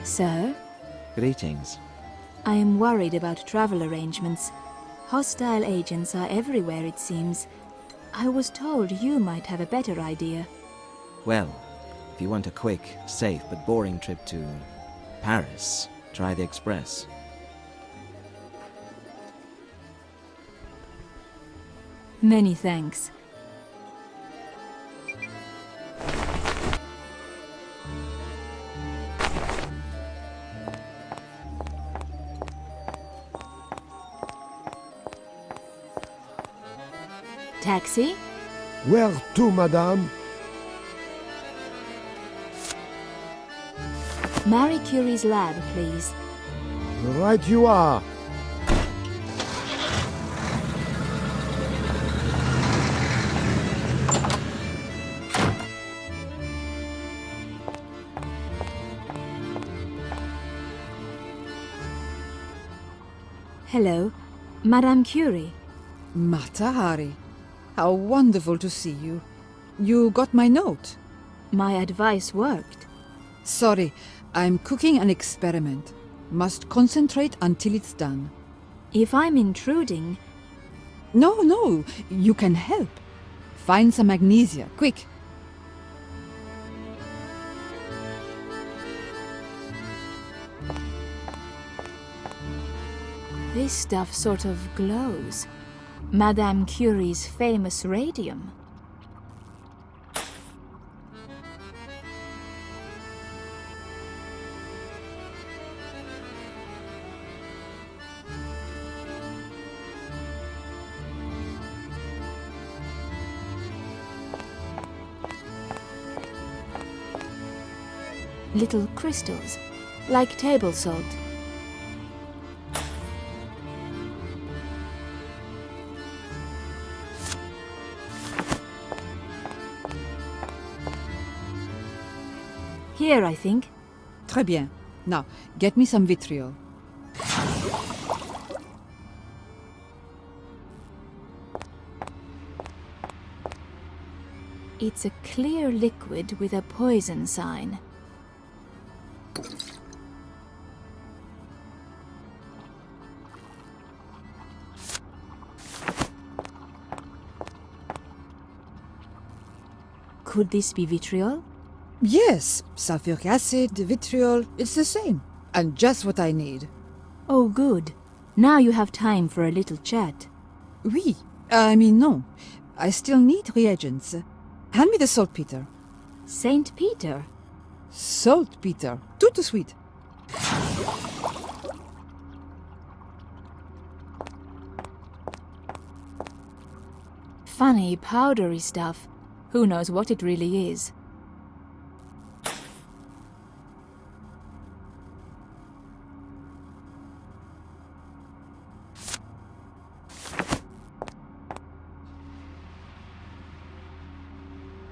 Sir, Greetings. I am worried about travel arrangements. Hostile agents are everywhere, it seems. I was told you might have a better idea. Well, if you want a quick, safe but boring trip to Paris, try the Express. Many thanks. Taxi? Where to, madame? Marie Curie's lab, please. Right you are. Hello, Madame Curie. Mata Hari, how wonderful to see you. You got my note. My advice worked. Sorry, I'm cooking an experiment. Must concentrate until it's done. If I'm intruding, No, you can help. Find some magnesia, quick. this stuff sort of glows. Madame Curie's famous radium. Little crystals, like table salt. Here, I think. Très bien. Now, get me some vitriol. It's a clear liquid with a poison sign. Could this be vitriol? Yes, sulfuric acid, vitriol, it's the same. And just what I need. Oh, good. Now you have time for a little chat. Oui, no. I still need reagents. Hand me the saltpeter. Saint Peter. Saltpeter, tout de suite. Funny, powdery stuff. Who knows what it really is?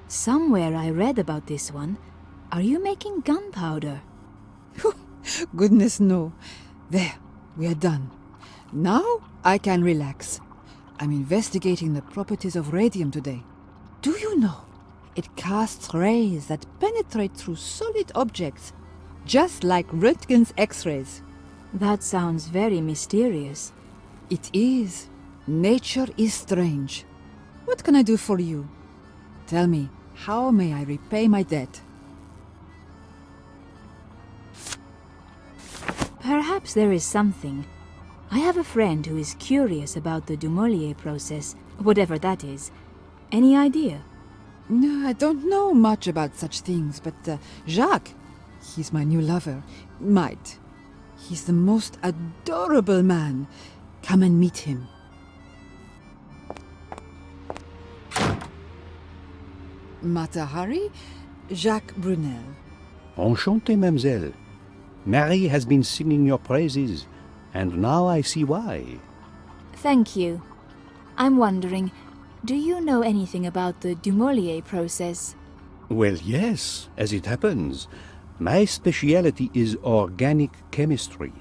Somewhere I read about this one. Are you making gunpowder? Goodness, no. There, we are done. Now I can relax. I'm investigating the properties of radium today. Do you know, it casts rays that penetrate through solid objects, just like Röntgen's X-rays. That sounds very mysterious. It is. Nature is strange. What can I do for you? Tell me, how may I repay my debt? Perhaps there is something. I have a friend who is curious about the Dumoulin process, whatever that is. Any idea? No, I don't know much about such things, but Jacques, he's my new lover, might. He's the most adorable man. Come and meet him. Mata Hari, Jacques Brunel. Enchanté, mademoiselle. Marie has been singing your praises, and now I see why. Thank you. I'm wondering, do you know anything about the Dumoulin process? Well, yes, as it happens. My specialty is organic chemistry.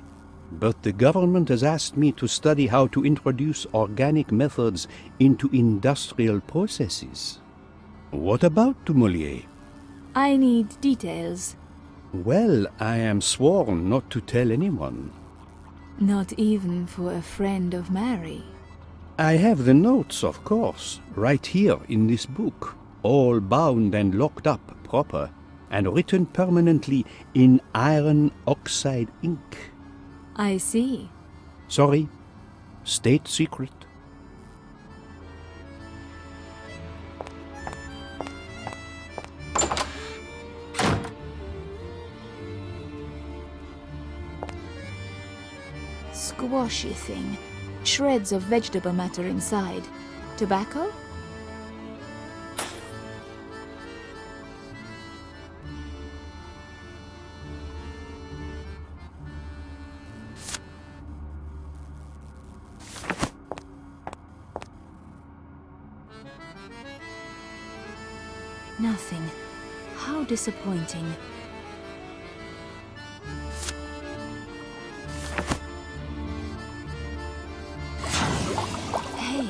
But the government has asked me to study how to introduce organic methods into industrial processes. What about Dumoulin? I need details. Well, I am sworn not to tell anyone. Not even for a friend of Mary. I have the notes, of course, right here in this book, all bound and locked up proper, and written permanently in iron oxide ink. I see. Sorry, state secret. Squashy thing. Shreds of vegetable matter inside. Tobacco? Nothing. How disappointing. Hey,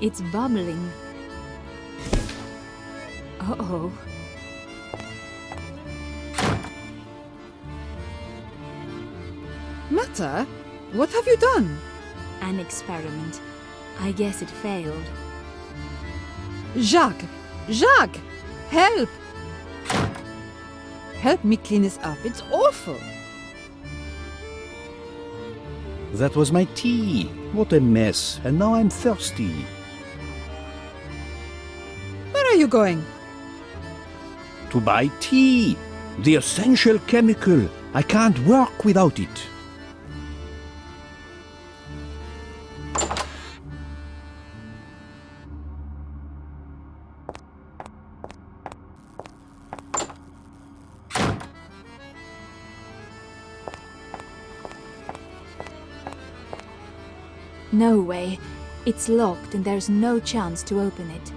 it's bubbling. Uh-oh. Mata, what have you done? An experiment. I guess it failed. Jacques! Jacques! Help! Help me clean this up. It's awful. That was my tea. What a mess. And now I'm thirsty. Where are you going? To buy tea. The essential chemical. I can't work without it. No way. It's locked and there's no chance to open it.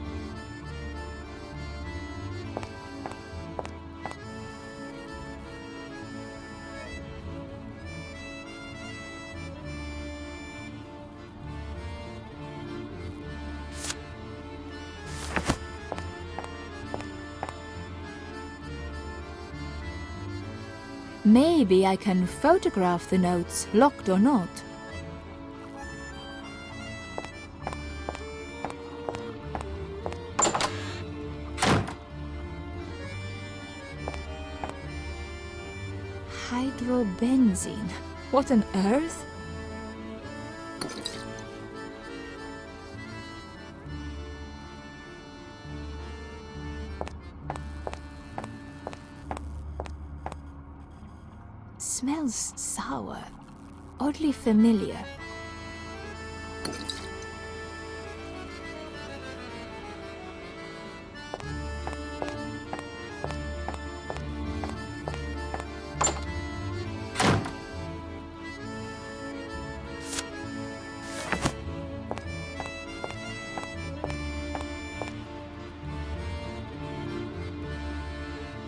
Maybe I can photograph the notes, locked or not. Hydrobenzene. What on earth? Smells sour. Oddly familiar.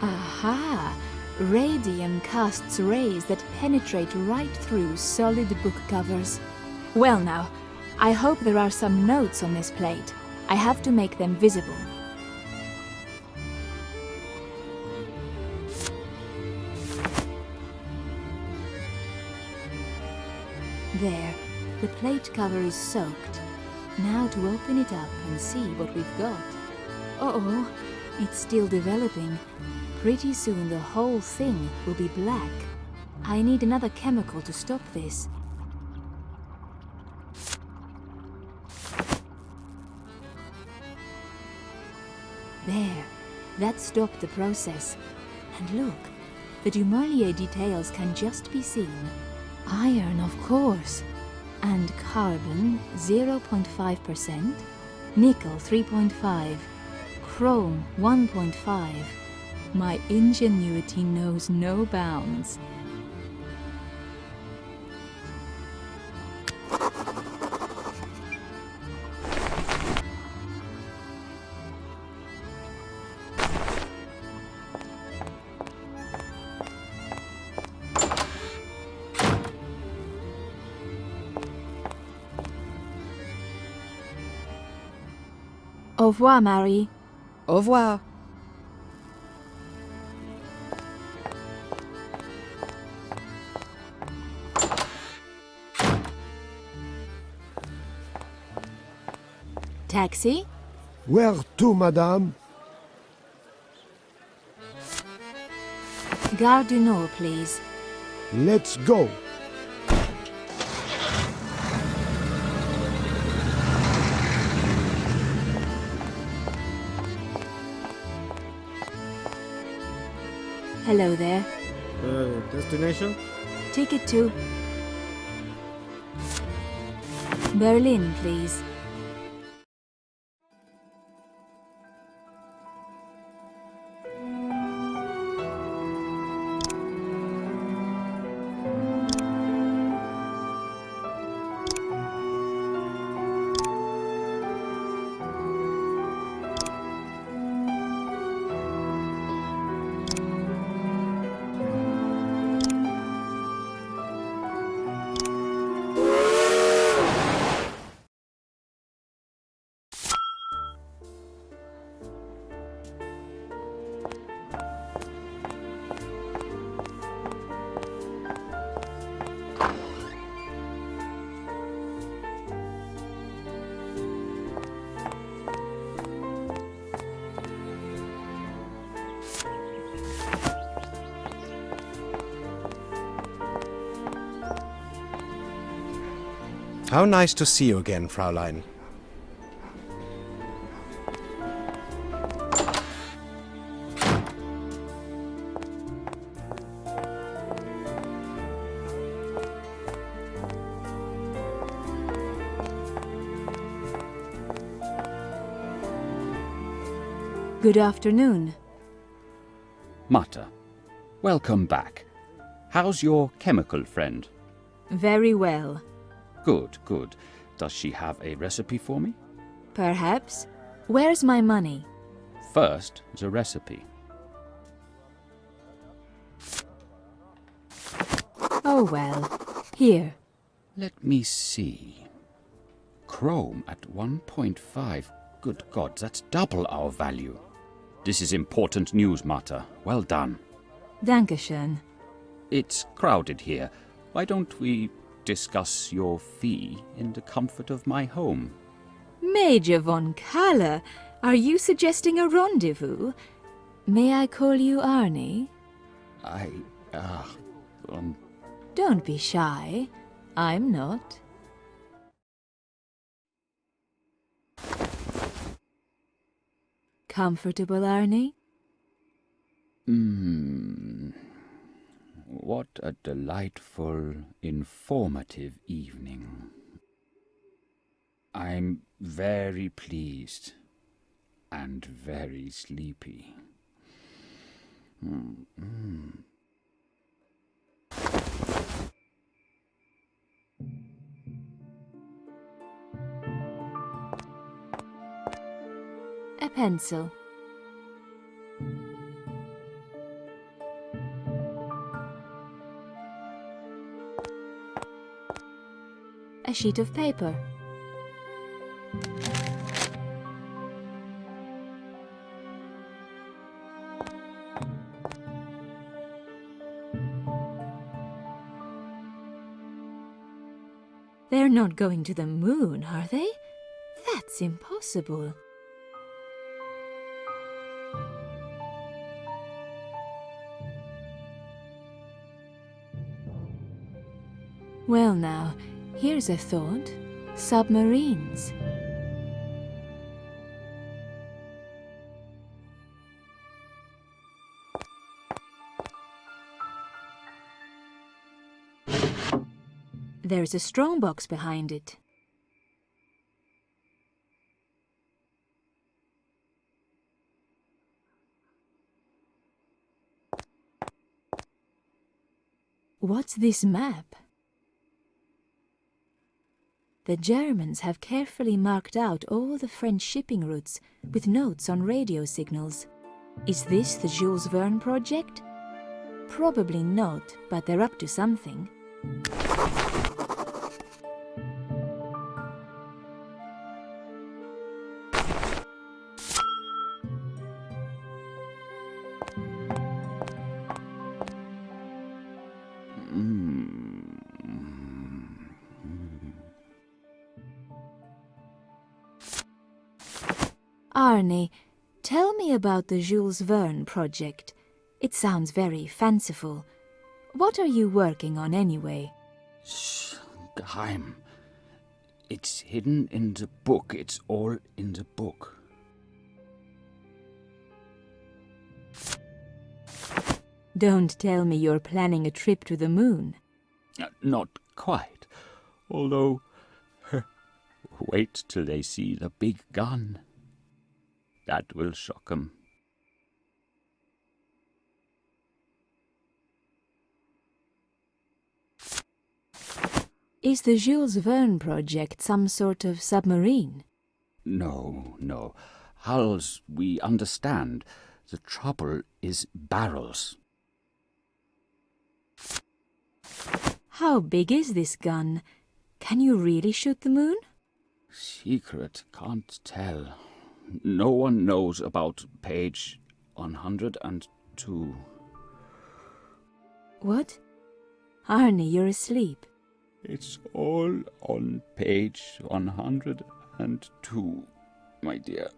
Aha! Radium casts rays that penetrate right through solid book covers. Well now, I hope there are some notes on this plate. I have to make them visible. There, the plate cover is soaked. Now to open it up and see what we've got. Uh-oh, it's still developing. Pretty soon the whole thing will be black. I need another chemical to stop this. There, that stopped the process. And look, the Dumoulin details can just be seen. Iron, of course. And carbon, 0.5%. Nickel, 3.5. Chrome, 1.5. My ingenuity knows no bounds. Au revoir, Marie. Au revoir. Taxi? Where to, madame? Gare du Nord, please. Let's go. Hello there. Destination? Ticket to Berlin, please. How nice to see you again, Fraulein. Good afternoon. Mata, welcome back. How's your chemical friend? Very well. Good, good. Does she have a recipe for me? Perhaps. Where's my money? First, the recipe. Oh well. Here. Let me see. Chrome at 1.5. Good God, that's double our value. This is important news, Mata. Well done. Dankeschön. It's crowded here. Why don't we discuss your fee in the comfort of my home? Major von Kaller, are you suggesting a rendezvous? May I call you Arnie? Don't be shy. I'm not. Comfortable, Arnie? What a delightful, informative evening. I'm very pleased and very sleepy. A pencil. A sheet of paper. They're not going to the moon, are they? That's impossible. Well now, here's a thought. Submarines. There's a strong box behind it. What's this map? The Germans have carefully marked out all the French shipping routes with notes on radio signals. Is this the Jules Verne project? Probably not, but they're up to something. Arnie, tell me about the Jules Verne project. It sounds very fanciful. What are you working on anyway? Shh, geheim. It's hidden in the book. It's all in the book. Don't tell me you're planning a trip to the moon. Not quite. Although, wait till they see the big gun. That will shock 'em. Is the Jules Verne project some sort of submarine? No, no. Hulls, we understand. The trouble is barrels. How big is this gun? Can you really shoot the moon? Secret, can't tell. No one knows about page 102. What? Arnie, you're asleep. It's all on page 102, my dear.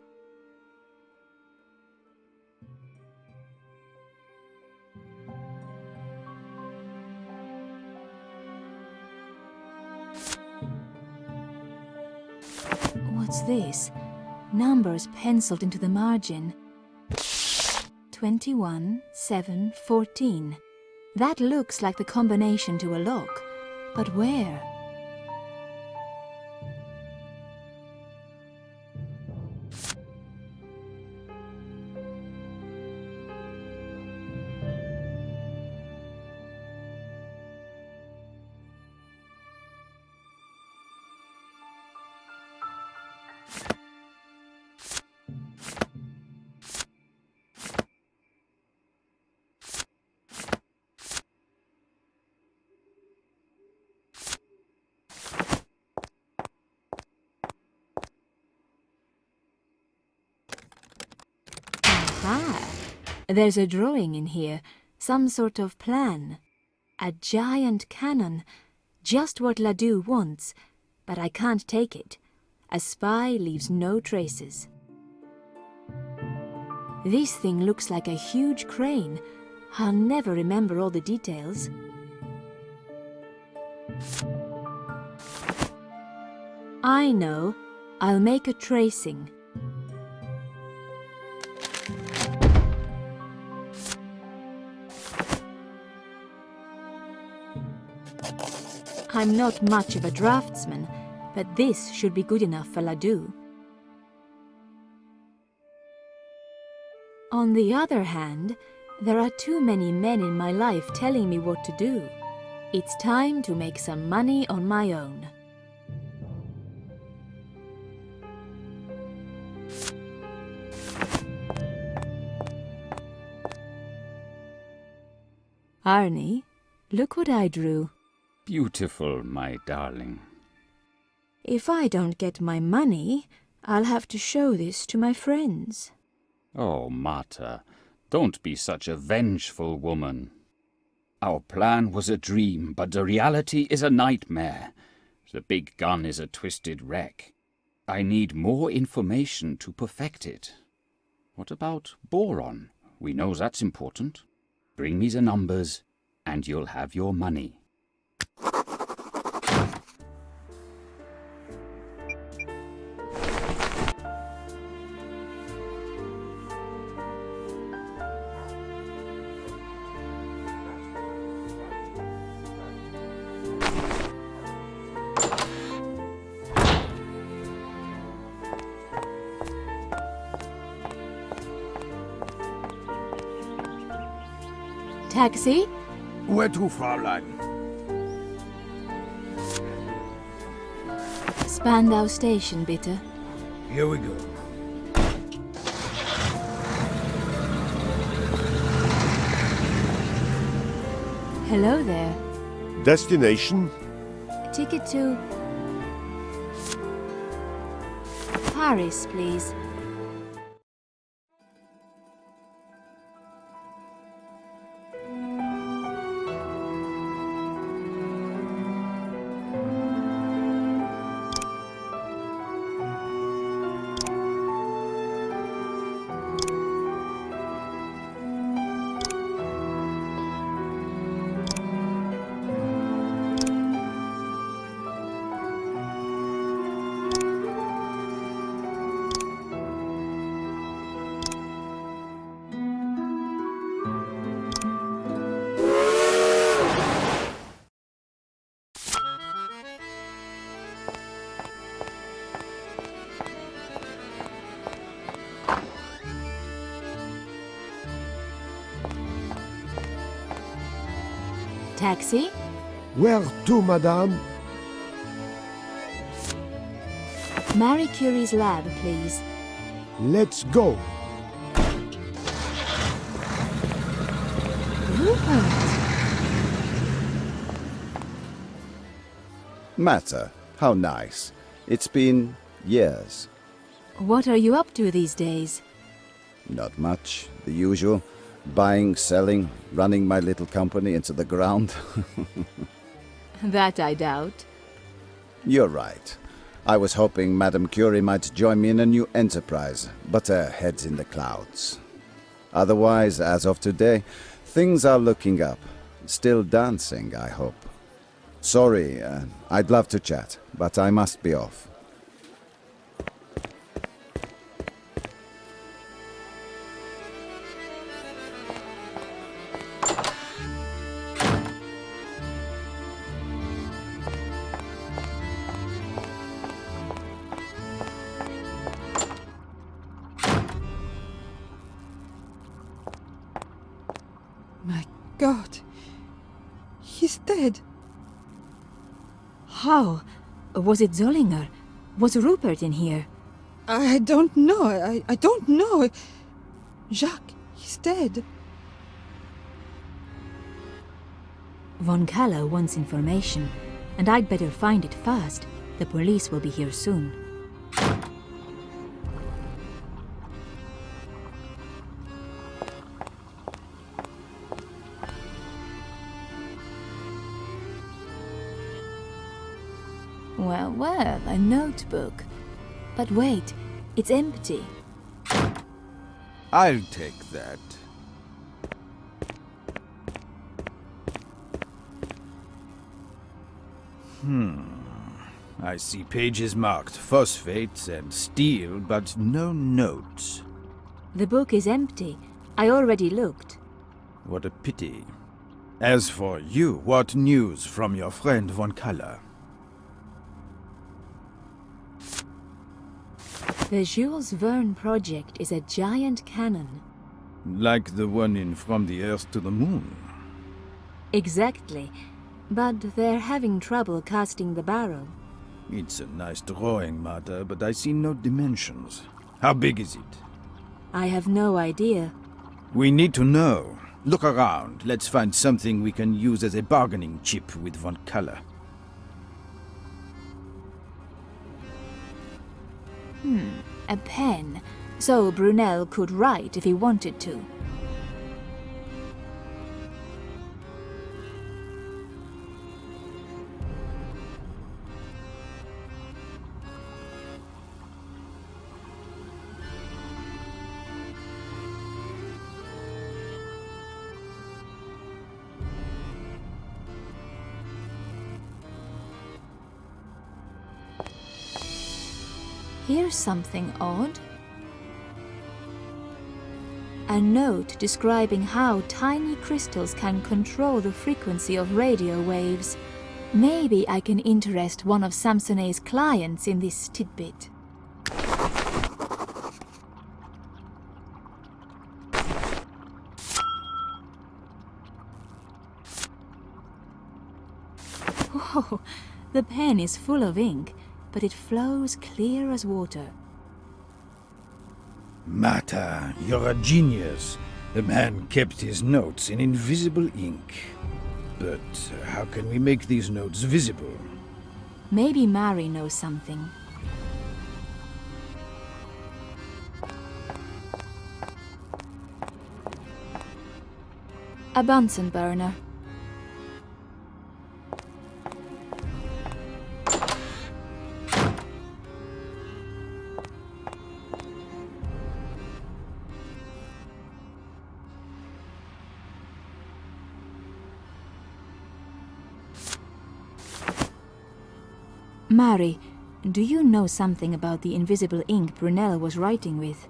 What's this? Numbers penciled into the margin. 21, 7, 14. That looks like the combination to a lock. But where? Aha! There's a drawing in here, some sort of plan. A giant cannon, just what Ledoux wants, but I can't take it. A spy leaves no traces. This thing looks like a huge crane. I'll never remember all the details. I know. I'll make a tracing. I'm not much of a draftsman, but this should be good enough for Ledoux. On the other hand, there are too many men in my life telling me what to do. It's time to make some money on my own. Arnie, look what I drew. Beautiful, my darling. If I don't get my money, I'll have to show this to my friends. Oh, Marta, don't be such a vengeful woman. Our plan was a dream, but the reality is a nightmare. The big gun is a twisted wreck. I need more information to perfect it. What about boron? We know that's important. Bring me the numbers, and you'll have your money. Taxi? Where to, Fräulein? Spandau Station, bitte. Here we go. Hello there. Destination? Ticket to Paris, please. Taxi? Where to, madame? Marie Curie's lab, please. Let's go. Rupert! Matter, how nice. It's been years. What are you up to these days? Not much, the usual. Buying, selling, running my little company into the ground. That I doubt. You're right. I was hoping Madame Curie might join me in a new enterprise, but her head's in the clouds. Otherwise, as of today, things are looking up. Still dancing, I hope. Sorry, I'd love to chat, but I must be off. My God! He's dead! How? Was it Zollinger? Was Rupert in here? I don't know. I don't know. Jacques, he's dead. Von Kaller wants information, and I'd better find it fast. The police will be here soon. Well, well, a notebook. But wait, it's empty. I'll take that. I see pages marked phosphates and steel, but no notes. The book is empty. I already looked. What a pity. As for you, what news from your friend Von Kaller? The Jules Verne project is a giant cannon. Like the one in From the Earth to the Moon? Exactly. But they're having trouble casting the barrel. It's a nice drawing, Martha, but I see no dimensions. How big is it? I have no idea. We need to know. Look around. Let's find something we can use as a bargaining chip with Von Kaller. A pen. So Brunel could write if he wanted to. Here's something odd. A note describing how tiny crystals can control the frequency of radio waves. Maybe I can interest one of Samsonet's clients in this tidbit. Oh, the pen is full of ink, but it flows clear as water. Martha, you're a genius. The man kept his notes in invisible ink. But how can we make these notes visible? Maybe Mary knows something. A Bunsen burner. Mary, do you know something about the invisible ink Brunel was writing with?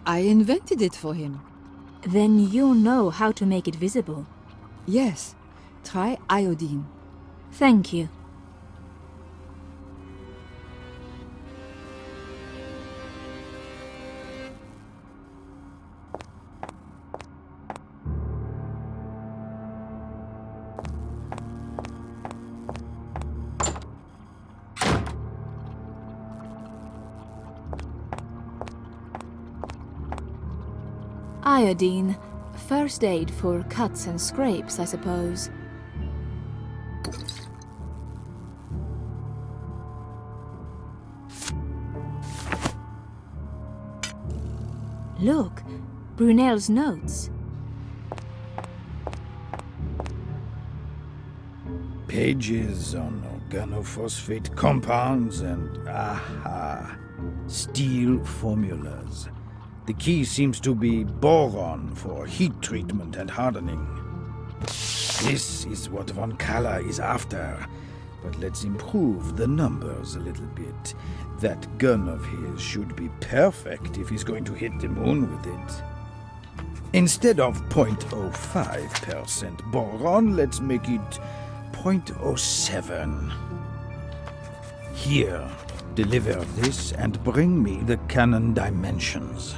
I invented it for him. Then you know how to make it visible. Yes. Try iodine. Thank you. Iodine. First aid for cuts and scrapes, I suppose. Look, Brunel's notes. Pages on organophosphate compounds and, steel formulas. The key seems to be boron for heat treatment and hardening. This is what Von Kalla is after, but let's improve the numbers a little bit. That gun of his should be perfect if he's going to hit the moon with it. Instead of 0.05% boron, let's make it 0.07. Here, deliver this and bring me the cannon dimensions.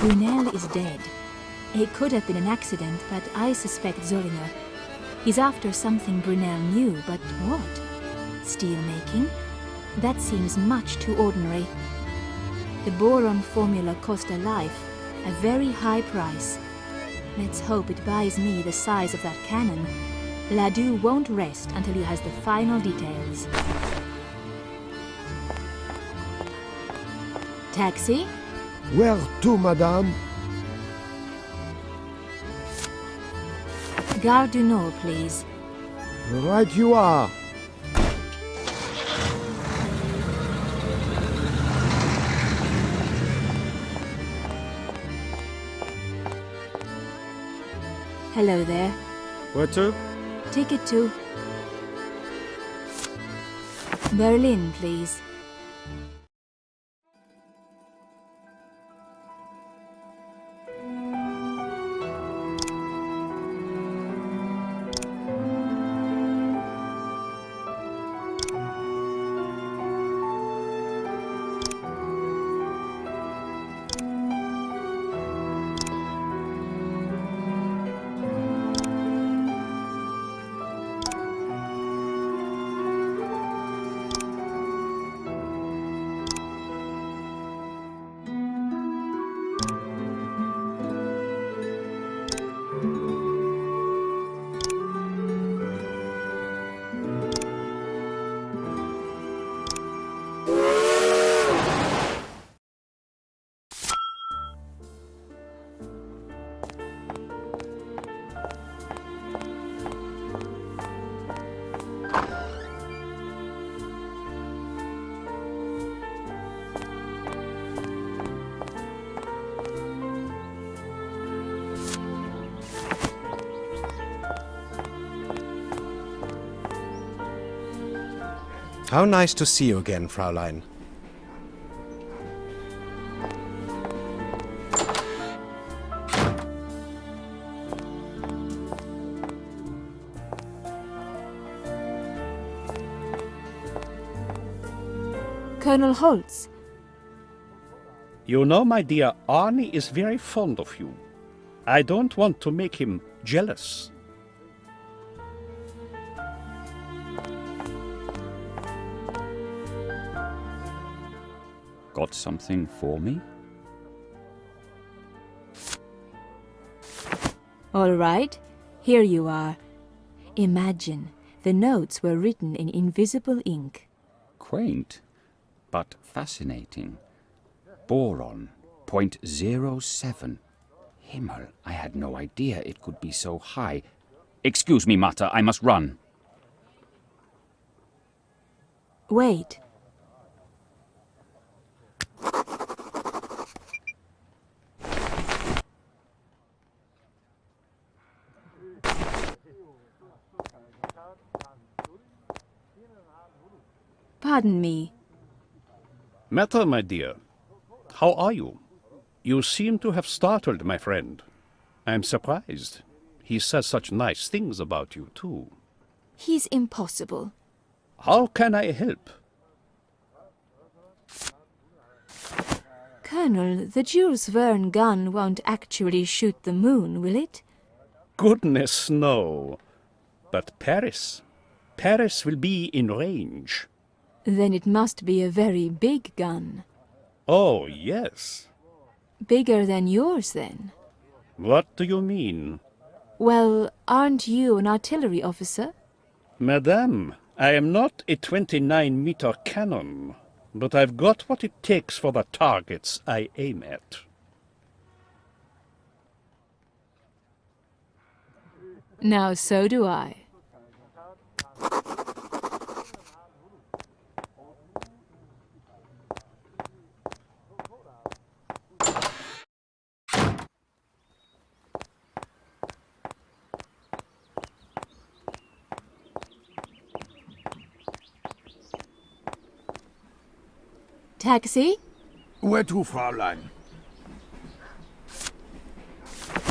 Brunel is dead. It could have been an accident, but I suspect Zollinger. He's after something Brunel knew, but what? Steel making? That seems much too ordinary. The boron formula cost a life, a very high price. Let's hope it buys me the size of that cannon. Ladu won't rest until he has the final details. Taxi? Where to, madame? Gare du Nord, please. Right you are. Hello there. Where to? Ticket to Berlin, please. How nice to see you again, Fraulein. Colonel Holtz. You know, my dear, Arnie is very fond of you. I don't want to make him jealous. Got something for me? All right, here you are. Imagine, the notes were written in invisible ink. Quaint, but fascinating. Boron, 0.07. Himmel, I had no idea it could be so high. Excuse me, Mata, I must run. Wait. Pardon me. Meta, my dear, how are you? You seem to have startled my friend. I am surprised. He says such nice things about you, too. He's impossible. How can I help? Colonel, the Jules Verne gun won't actually shoot the moon, will it? Goodness, no. But Paris will be in range. Then it must be a very big gun. Oh, yes. Bigger than yours, then? What do you mean? Well, aren't you an artillery officer? Madame, I am not a 29-meter cannon, but I've got what it takes for the targets I aim at. Now so do I. Taxi? Where to, Fräulein?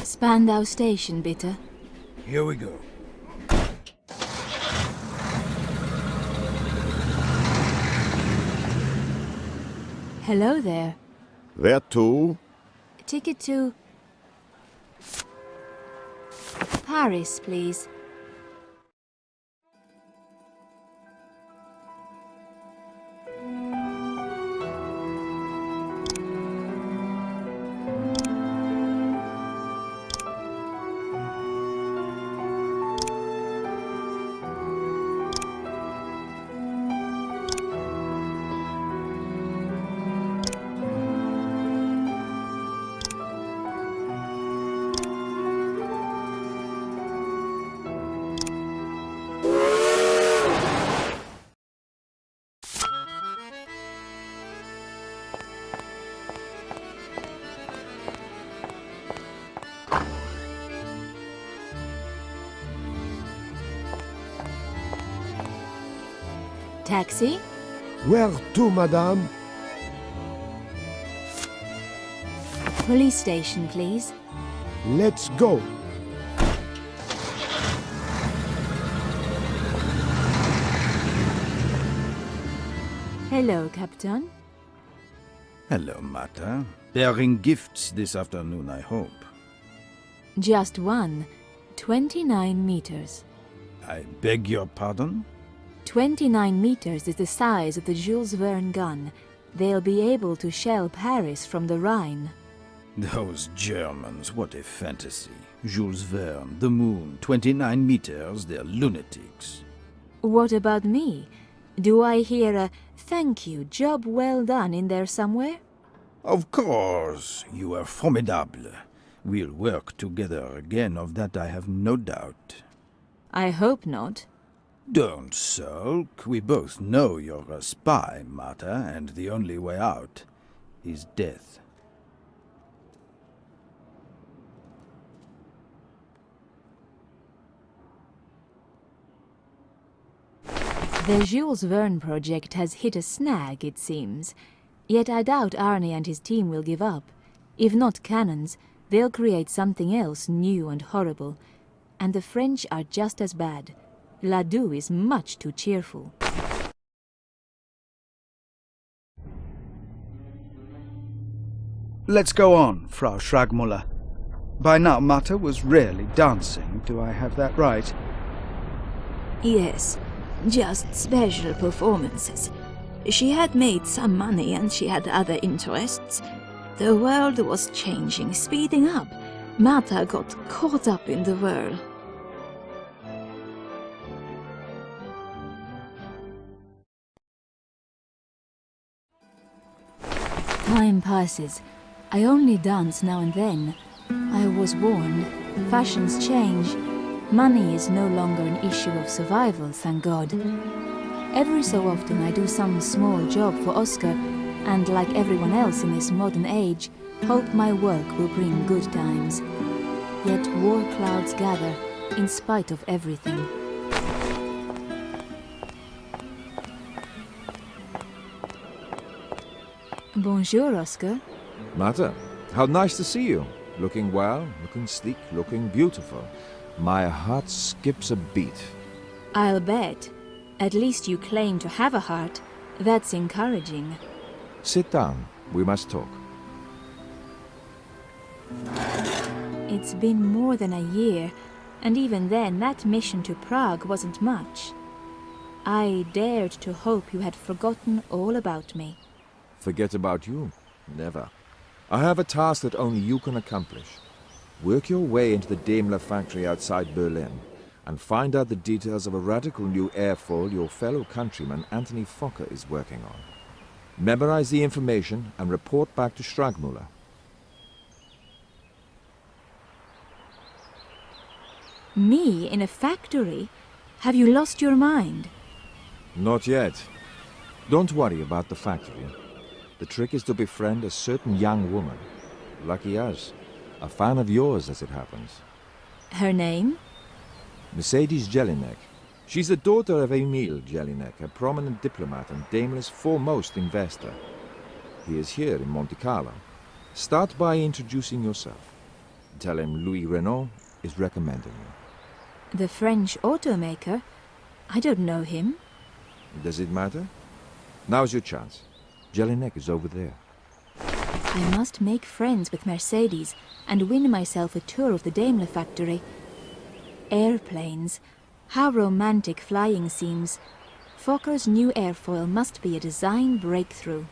Spandau Station, bitte. Here we go. Hello there. Where to? Ticket to... Paris, please. Taxi? Where to, madame? Police station, please. Let's go. Hello, Captain. Hello, Martha. Bearing gifts this afternoon, I hope. Just one. 29 meters. I beg your pardon? 29 meters is the size of the Jules Verne gun. They'll be able to shell Paris from the Rhine. Those Germans, what a fantasy. Jules Verne, the moon, 29 meters, they're lunatics. What about me? Do I hear a thank you, job well done in there somewhere? Of course, you are formidable. We'll work together again, of that I have no doubt. I hope not. Don't sulk. We both know you're a spy, Martha, and the only way out is death. The Jules Verne project has hit a snag, it seems. Yet I doubt Arne and his team will give up. If not cannons, they'll create something else new and horrible. And the French are just as bad. Ladoux is much too cheerful. Let's go on, Frau Schragmuller. By now Martha was rarely dancing, do I have that right? Yes, just special performances. She had made some money and she had other interests. The world was changing, speeding up. Martha got caught up in the whirl. Time passes. I only dance now and then. I was warned. Fashions change. Money is no longer an issue of survival, thank God. Every so often I do some small job for Oscar, and like everyone else in this modern age, hope my work will bring good times. Yet war clouds gather, in spite of everything. Bonjour, Oscar. Martha, how nice to see you. Looking well, looking sleek, looking beautiful. My heart skips a beat. I'll bet. At least you claim to have a heart. That's encouraging. Sit down. We must talk. It's been more than a year, and even then that mission to Prague wasn't much. I dared to hope you had forgotten all about me. Forget about you? Never. I have a task that only you can accomplish. Work your way into the Daimler factory outside Berlin and find out the details of a radical new airfoil your fellow countryman Anthony Fokker is working on. Memorize the information and report back to Schragmuller. Me in a factory? Have you lost your mind? Not yet. Don't worry about the factory. The trick is to befriend a certain young woman. Lucky us. A fan of yours, as it happens. Her name? Mercedes Jelinek. She's the daughter of Emil Jelinek, a prominent diplomat and Daimler's foremost investor. He is here in Monte Carlo. Start by introducing yourself. Tell him Louis Renault is recommending you. The French automaker? I don't know him. Does it matter? Now's your chance. Jelinek is over there. I must make friends with Mercedes and win myself a tour of the Daimler factory. Airplanes. How romantic flying seems. Fokker's new airfoil must be a design breakthrough.